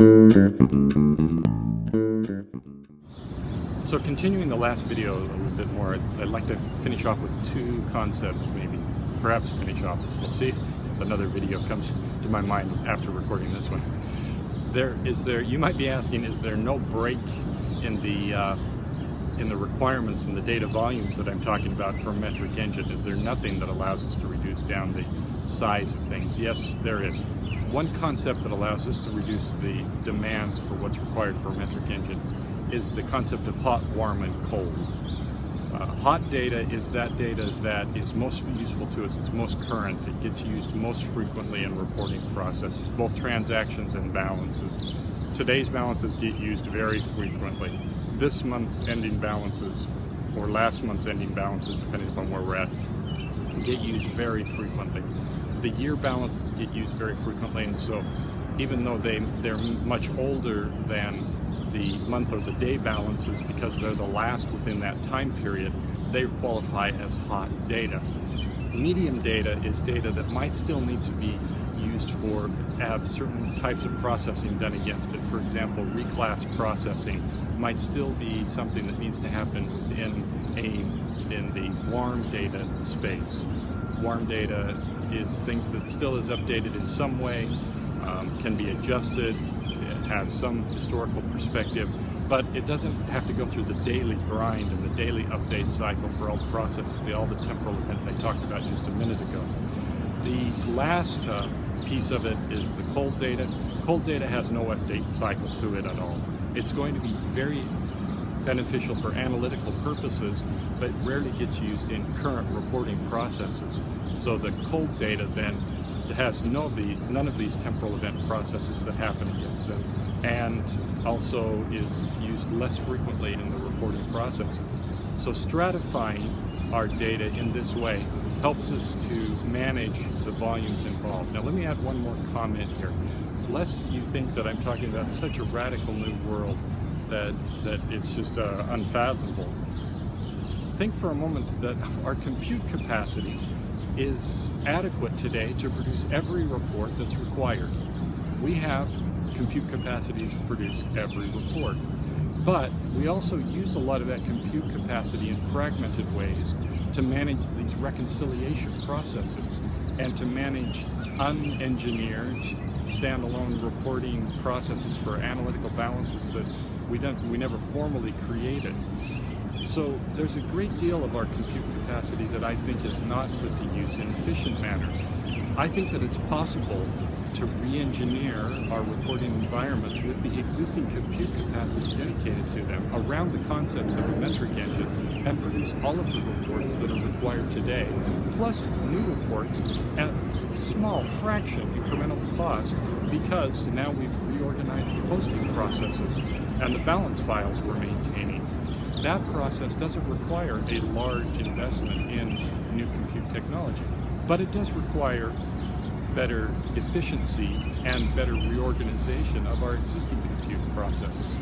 So continuing the last video a little bit more, I'd like to finish off with two concepts, maybe, perhaps finish off. We'll see if another video comes to my mind after recording this one. You might be asking, is there no break in the requirements and the data volumes that I'm talking about for metric engine? Is there nothing that allows us to reduce down the size of things? Yes, there is. One concept that allows us to reduce the demands for what's required for a metric engine is the concept of hot, warm, and cold. Hot data is that data that is most useful to us, it's most current, it gets used most frequently in reporting processes, both transactions and balances. Today's balances get used very frequently. This month's ending balances, or last month's ending balances, depending upon where we're at, get used very frequently. The year balances get used very frequently, and so even though they're much older than the month or the day balances, because they're the last within that time period, they qualify as hot data. Medium data is data that might still need to be used for have certain types of processing done against it. For example, reclass processing might still be something that needs to happen in the warm data space. Warm data is things that still is updated in some way, can be adjusted, it has some historical perspective, but it doesn't have to go through the daily grind and the daily update cycle for all the processes, all the temporal events I talked about just a minute ago. The last piece of it is the cold data. Cold data has no update cycle to it at all. It's going to be very beneficial for analytical purposes, but rarely gets used in current reporting processes. So the cold data then has none of these temporal event processes that happen against them, and also is used less frequently in the reporting processes. So stratifying our data in this way helps us to manage the volumes involved. Now let me add one more comment here. Lest you think that I'm talking about such a radical new world that it's just unfathomable. Think for a moment that our compute capacity is adequate today to produce every report that's required. We have compute capacity to produce every report, but we also use a lot of that compute capacity in fragmented ways to manage these reconciliation processes and to manage unengineered standalone reporting processes for analytical balances that we never formally created. So there's a great deal of our compute capacity that I think is not put to use in efficient manners. I think that it's possible to re-engineer our reporting environments with the existing compute capacity dedicated to them around the concepts of a metric engine and produce all of the reports that are required today, plus new reports at a small fraction incremental cost, because now we've reorganized the hosting processes and the balance files we're maintaining. That process doesn't require a large investment in new compute technology, but it does require better efficiency and better reorganization of our existing compute processes.